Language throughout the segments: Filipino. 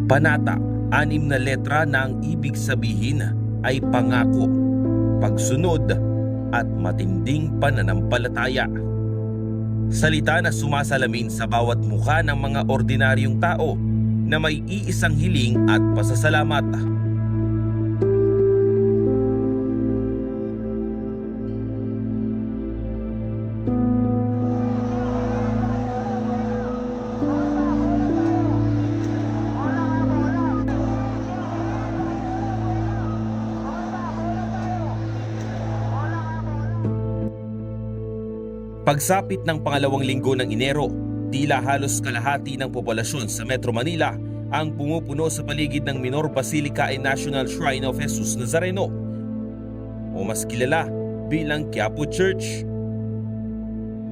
Panata, 6 na letra na ang ibig sabihin ay pangako, pagsunod at matinding pananampalataya. Salita na sumasalamin sa bawat mukha ng mga ordinaryong tao na may iisang hiling at pasasalamat. Pagsapit ng pangalawang linggo ng Enero, tila halos kalahati ng populasyon sa Metro Manila ang pumupuno sa paligid ng Minor Basilica and National Shrine of Jesus Nazareno, o mas kilala bilang Quiapo Church.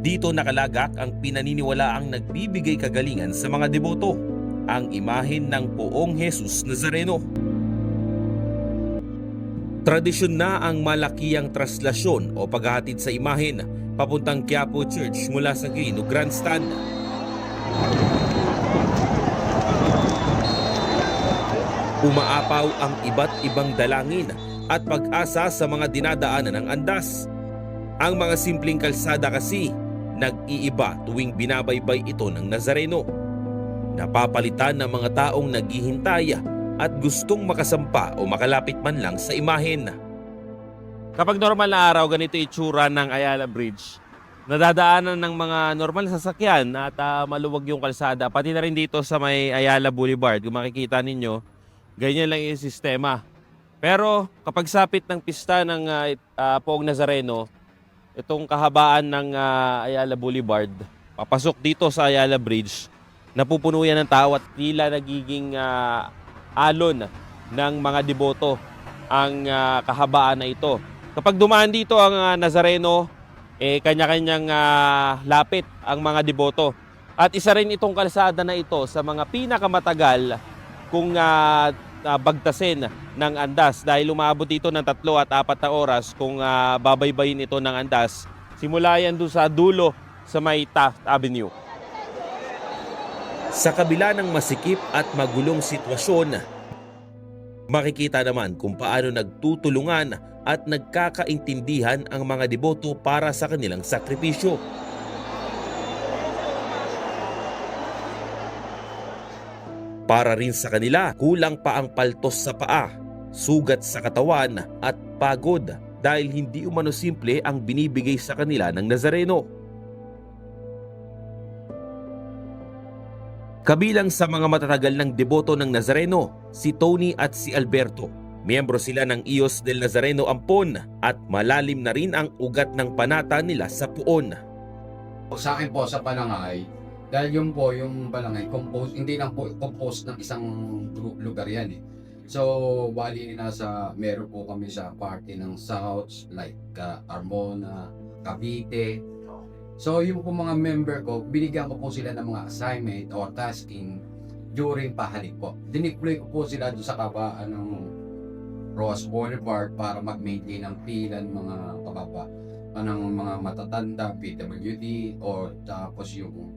Dito nakalagak ang pinaniniwalaang nagbibigay kagalingan sa mga deboto, ang imahen ng Poong Jesus Nazareno. Tradisyon na ang malakiyang traslasyon o paghahatid sa imahen papuntang Quiapo Church mula sa Quirino Grandstand. Umaapaw ang iba't ibang dalangin at pag-asa sa mga dinadaanan ng andas. Ang mga simpleng kalsada kasi nag-iiba tuwing binabaybay ito ng Nazareno. Napapalitan ng mga taong naghihintay at gustong makasampa o makalapit man lang sa imahen. Kapag normal na araw, ganito itsura ng Ayala Bridge. Nadadaanan ng mga normal na sasakyan at maluwag yung kalsada. Pati na rin dito sa may Ayala Boulevard. Kung makikita ninyo, ganyan lang yung sistema. Pero kapag sapit ng pista ng Poong Nazareno, itong kahabaan ng Ayala Boulevard, papasok dito sa Ayala Bridge, napupuno yan ng tao at tila nagiging alon ng mga deboto ang kahabaan na ito. Kapag dumaan dito ang Nazareno, kanya-kanyang lapit ang mga deboto. At isa rin itong kalsada na ito sa mga pinakamatagal kung bagtasin ng andas dahil umabot dito ng 3 at 4 na oras kung babaybayin ito ng andas. Simula yan doon sa dulo sa may Taft Avenue. Sa kabila ng masikip at magulong sitwasyon, makikita naman kung paano nagtutulungan at nagkakaintindihan ang mga deboto para sa kanilang sakripisyo. Para rin sa kanila, kulang pa ang paltos sa paa, sugat sa katawan at pagod dahil hindi umano simple ang binibigay sa kanila ng Nazareno. Kabilang sa mga matatagal ng deboto ng Nazareno, si Tony at si Alberto. Miyembro sila ng Ios del Nazareno Ampon at malalim na rin ang ugat ng panata nila sa puon. Sa akin po sa Balangay, dahil yun po yung Balangay, hindi lang po composed ng isang lugar yan eh. So, bali meron po kami sa party ng South, like Carmona, Cavite. So, yung po mga member ko, binigyan ko po sila ng mga assignment or tasking during pahalik po. Dineploy ko po sila doon sa kabaan ng Ross Boulevard para mag-maintain ng pila ng mga kababa ng mga matatanda, PWD, o tapos yung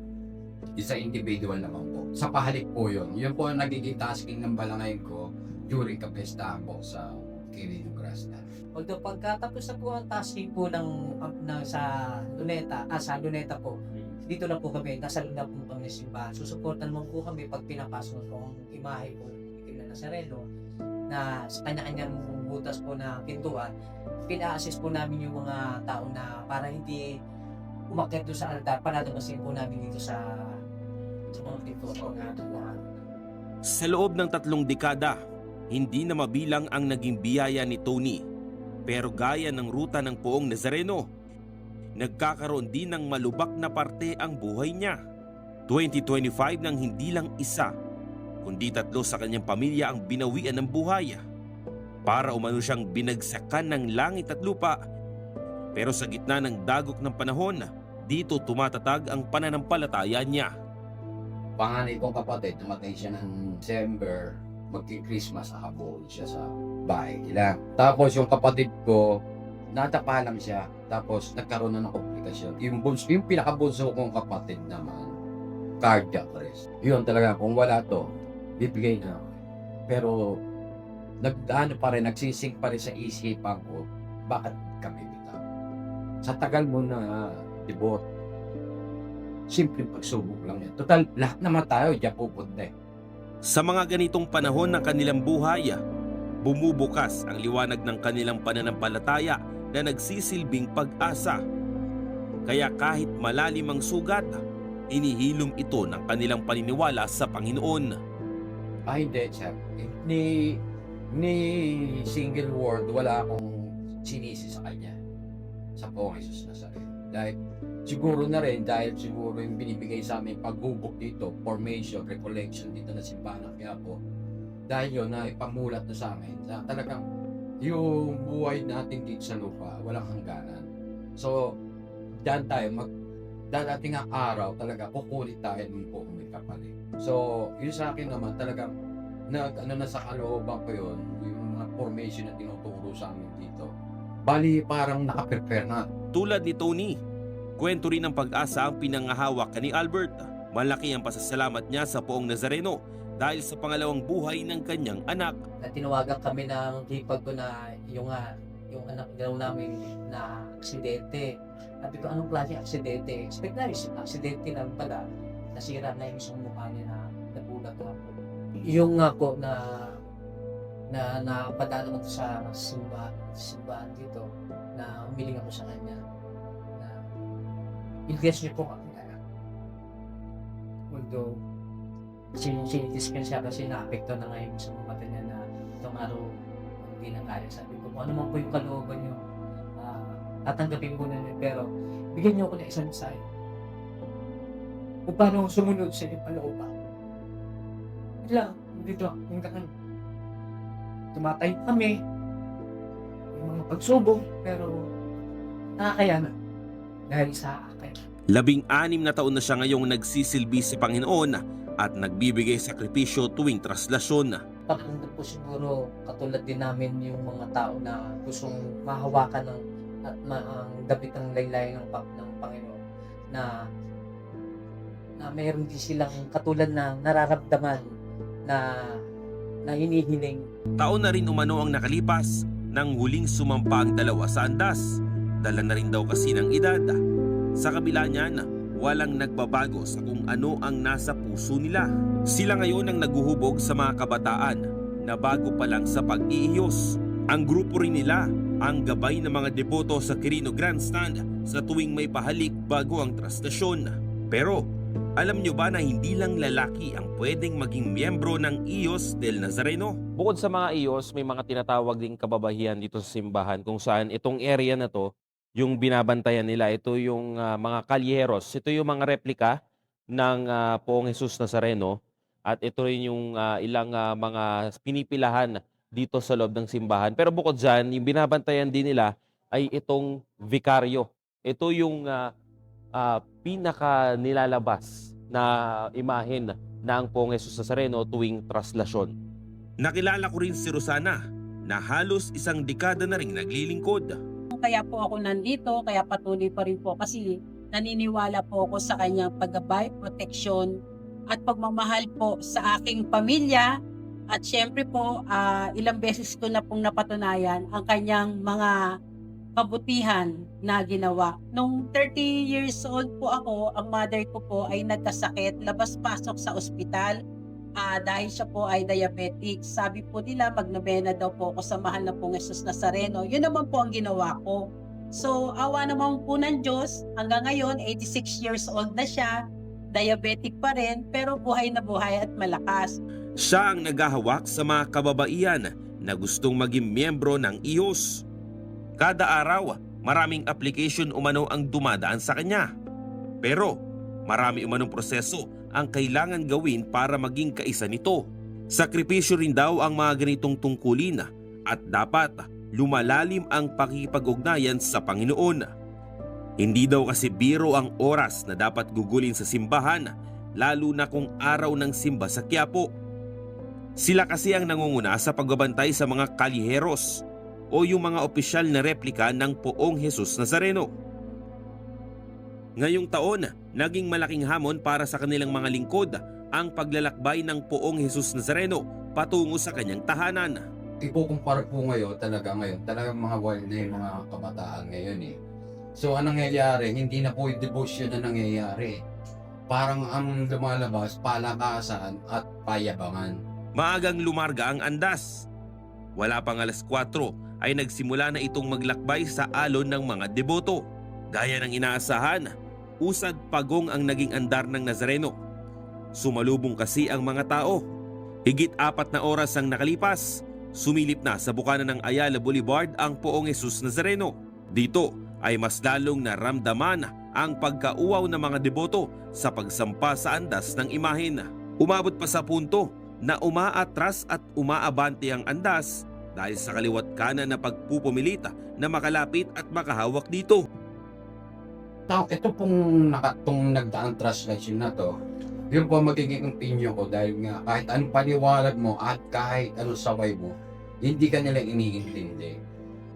isa individual naman po. Sa pahalik po yun. Yun po ang nagiging tasking ng Balangay ko during kapestahan po sa Quirino Grandstand. Although pagkatapos na po ang tasking po sa Luneta po, dito na po kami, nasa loob na po kami ng simbahan. Susuportan mo po kami pag pinapasok po ang imahe po itim na Nazareno na sa kanya-kanyang butas po na pintuan. Pina-assist po namin yung mga tao na para hindi umakyat doon sa altar, panatamasin po namin dito sa mga pintuan na tuwan. Sa loob ng 3 dekada, hindi na mabilang ang naging biyaya ni Tony. Pero gaya ng ruta ng Poong Nazareno, nagkakaroon din ng malubak na parte ang buhay niya. 2025 nang hindi lang isa, kundi 3 sa kanyang pamilya ang binawian ng buhay. Para umano siyang binagsakan ng langit at lupa. Pero sa gitna ng dagok ng panahon, dito tumatatag ang pananampalataya niya. Panganay kong kapatid, namatay siya ng December, magki-Christmas, habol siya sa bahay nila. Tapos yung kapatid ko, natapa lang siya, tapos nagkaroon na ng komplikasyon. Yung pinakabunso kong kapatid naman, cardiac arrest. Yun talaga, kung wala to, bibigay na Pero nagdaan pa rin, nagsisink pa rin sa isipan ko, bakit kami bitaw? Sa tagal mo na debot, simpleng pagsubok lang yan. Total, lahat naman tayo diyan pupunta eh. Sa mga ganitong panahon ng kanilang buhay, bumubukas ang liwanag ng kanilang pananampalataya na nagsisilbing pag-asa. Kaya kahit malalim ang sugat, inihilom ito ng kanilang paniniwala sa Panginoon. Hindi, sir. Ni single word, wala akong sinisi sa kanya. Sa Poong Jesus Nazareno. Dahil siguro na rin, dahil siguro yung binibigay sa amin paghubok dito, formation, recollection dito na simbahan ng Quiapo. Dahil yun na ipamulat na sa amin. Na talagang yung buhay natin dito sa lupa, walang hangganan. So, dyan tayo, dadating ang araw, talaga kukulit tayo ng Poong may kapalit. So, yun sa akin naman, talagang nasa kalooban ko yun, yung mga formation na tinuturo sa amin dito. Bali, parang nakaprepare na. Tulad ni Tony, kwento rin ng pag-asa ang pinangahawak ni Albert. Malaki ang pasasalamat niya sa Poong Nazareno dahil sa pangalawang buhay ng kanyang anak. Na tinawagan kami ng hipag ko na yung anak daw namin na aksidente. Sabi ko, anong klase aksidente? Expect na aksidente lang pala. Nasira na yung isang mukha niya na nabulag na po. Yung nga po na napadala ko sa simbahan dito na humiling ako sa kanya na i-guess niyo po kami na although sinitiskan siya kasi naapekto na ngayon sa mga mata niya na itong araw hindi na kaya. Sabi ko, kung ano man po yung kalooban niyo, tatanggapin ko na niyo, pero bigyan niyo ako ng isang mensahe kung paano sumunod sa inyong kalooban. Lang, dito, hanggang tumatay kami, yung mga pagsubok, pero nakakayanan dahil sa akin. 16 na taon na siya ngayong nagsisilbi sa Panginoon at nagbibigay sakripisyo tuwing traslasyon. Pakiramdam po siguro katulad din namin yung mga tao na gustong mahawakan ng at ang dapit ng laylayan ng Panginoon na mayroon din silang katulad na nararamdaman na hinihiling. Taon na rin umano ang nakalipas nang huling sumampa ang dalawa sa andas. Dala na rin daw kasi ng edad. Sa kabila niyan, walang nagbabago sa kung ano ang nasa puso nila. Sila ngayon ang naguhubog sa mga kabataan na bago pa lang sa pag-iihiyos. Ang grupo rin nila ang gabay ng mga deboto sa Quirino Grandstand sa tuwing may pahalik bago ang traslasyon. Pero alam nyo ba na hindi lang lalaki ang pwedeng maging miyembro ng Iyos del Nazareno? Bukod sa mga Iyos, may mga tinatawag ding kababahihan dito sa simbahan kung saan itong area na to, yung binabantayan nila, ito yung mga kalyeros. Ito yung mga replika ng Poong Jesus Nazareno at ito rin yung ilang mga pinipilahan dito sa loob ng simbahan. Pero bukod dyan, yung binabantayan din nila ay itong vikaryo. Ito yung pinaka nilalabas na imahen ng Poong Jesus Nazareno tuwing traslasyon. Nakilala ko rin si Rosana na halos isang dekada na ring naglilingkod. Kaya po ako nandito, kaya patuloy pa rin po kasi naniniwala po ako sa kanyang paggabay, proteksyon at pagmamahal po sa aking pamilya. At syempre po, ilang beses ko na pong napatunayan ang kanyang mga kabutihan na ginawa. Nung 30 years old po ako, ang mother ko po ay nagkasakit, labas-pasok sa ospital dahil siya po ay diabetic. Sabi po nila, magnobena daw po ako sa mahal na Poong Jesus Nazareno. Yun naman po ang ginawa ko. So, awa naman po ng Diyos, hanggang ngayon, 86 years old na siya, diabetic pa rin, pero buhay na buhay at malakas. Siya ang naghahawak sa mga kababaihan na gustong maging miyembro ng Iyos. Kada araw, maraming application umano ang dumadaan sa kanya. Pero marami umanong proseso ang kailangan gawin para maging kaisa nito. Sakripisyo rin daw ang mga ganitong tungkulin at dapat lumalalim ang pakikipag-ugnayan sa Panginoon. Hindi daw kasi biro ang oras na dapat gugulin sa simbahan, lalo na kung araw ng simba sa Quiapo. Sila kasi ang nangunguna sa pagbabantay sa mga kalyeros o yung mga opisyal na replika ng Poong Jesus Nazareno. Ngayong taon, naging malaking hamon para sa kanilang mga lingkod ang paglalakbay ng Poong Jesus Nazareno patungo sa kanyang tahanan. Ikukumpara po talagang mga wild na yung mga kabataan ngayon eh. So anong nangyayari, hindi na po yung devotion na nangyayari. Parang ang lumalabas, palakasan at payabangan. Maagang lumarga ang andas. Wala pang alas 4 ay nagsimula na itong maglakbay sa alon ng mga deboto. Gaya ng inaasahan, usad pagong ang naging andar ng Nazareno. Sumalubong kasi ang mga tao. Higit 4 na oras ang nakalipas, sumilip na sa bukana ng Ayala Boulevard ang Poong Jesus Nazareno. Dito ay mas lalong naramdaman ang pagkauaw ng mga deboto sa pagsampa sa andas ng imahen. Umabot pa sa punto na umaatras at umaabante ang andas dahil sa kaliwat kanan na pagpupumilita na makalapit at makahawak dito. Ito pong nagdaang translation na to, yun po magiging opinion ko dahil nga kahit anong paniwalag mo at kahit anong saway mo, hindi ka nila iniintindi.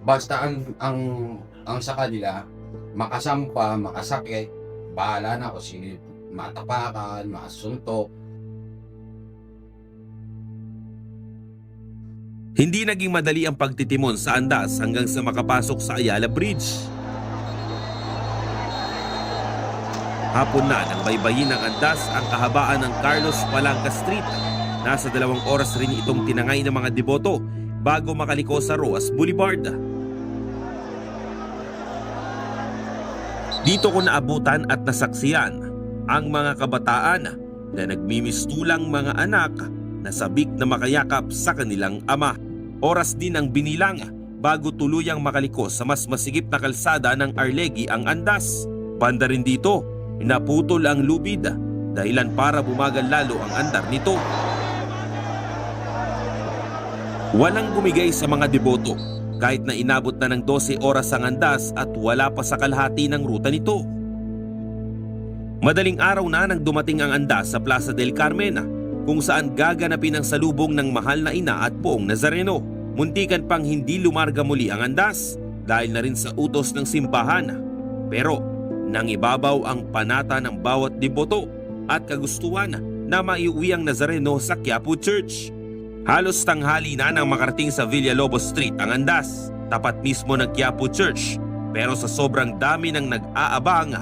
Basta ang sa kanila, makasampa, makasakit, bahala na kung sino matapakan, makasuntok. Hindi naging madali ang pagtitimon sa andas hanggang sa makapasok sa Ayala Bridge. Hapon na nang baybayin ng andas ang kahabaan ng Carlos Palanca Street. Nasa 2 oras rin itong tinangay ng mga deboto bago makaliko sa Roas Boulevard. Dito ko naabutan at nasaksiyan ang mga kabataan na nagmimistulang mga anak na sabik na makayakap sa kanilang ama. Oras din ang binilang bago tuluyang makaliko sa mas masigip na kalsada ng Arlegui ang andas. Banda rin dito, naputol ang lubid dahilan para bumagal lalo ang andar nito. Walang bumigay sa mga deboto kahit na inabot na ng 12 oras ang andas at wala pa sa kalahati ng ruta nito. Madaling araw na nang dumating ang andas sa Plaza del Carmen kung saan gaganapin ang salubong ng mahal na ina at Poong Nazareno. Muntikan pang hindi lumarga muli ang andas dahil na rin sa utos ng simbahan. Pero nang ibabaw ang panata ng bawat deboto at kagustuhan na maiuwi ang Nazareno sa Quiapo Church. Halos tanghali na nang makarating sa Villalobos Street ang andas, tapat mismo ng Quiapo Church. Pero sa sobrang dami ng nag-aabang,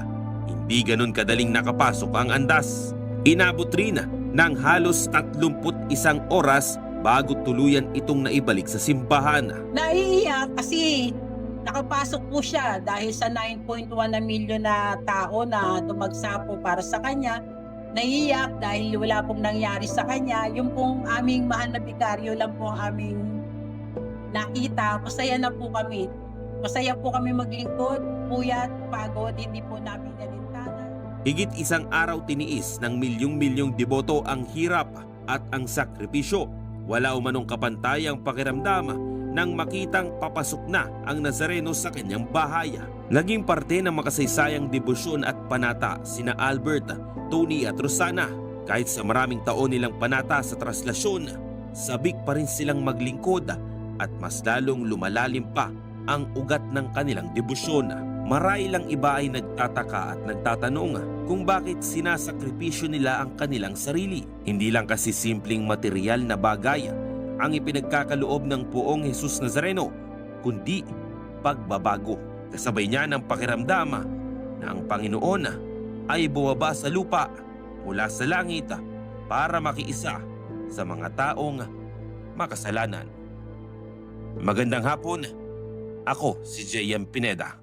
hindi ganun kadaling nakapasok ang andas. Inabot rin ng halos 31 oras bago tuluyan itong naibalik sa simbahan. Naiiyak kasi nakapasok po siya dahil sa 9.1 na milyon na tao na dumagsa po para sa kanya. Naiiyak dahil wala pong nangyari sa kanya. Yung pong aming mahal na bikaryo lang po ang aming nakita. Masaya na po kami. Masaya po kami maglingkod, puyat, pagod, hindi po namin nalintana. Higit 1 araw tiniis ng milyong-milyong deboto ang hirap at ang sakripisyo. Wala umanong kapantayang pakiramdam nang makitang papasok na ang Nazareno sa kanyang bahay. Naging parte ng makasaysayang debosyon at panata sina Albert, Tony at Rosana. Kahit sa maraming taon nilang panata sa traslasyon, sabik pa rin silang maglingkod at mas lalong lumalalim pa ang ugat ng kanilang debosyon. Marahil ang iba ay nagtataka at nagtatanong kung bakit sinasakripisyo nila ang kanilang sarili. Hindi lang kasi simpleng material na bagay ang ipinagkakaloob ng Poong Jesus Nazareno, kundi pagbabago. Kasabay niya ng pakiramdam na ang Panginoon ay bumaba sa lupa mula sa langit para makiisa sa mga taong makasalanan. Magandang hapon, ako si J.M. Pineda.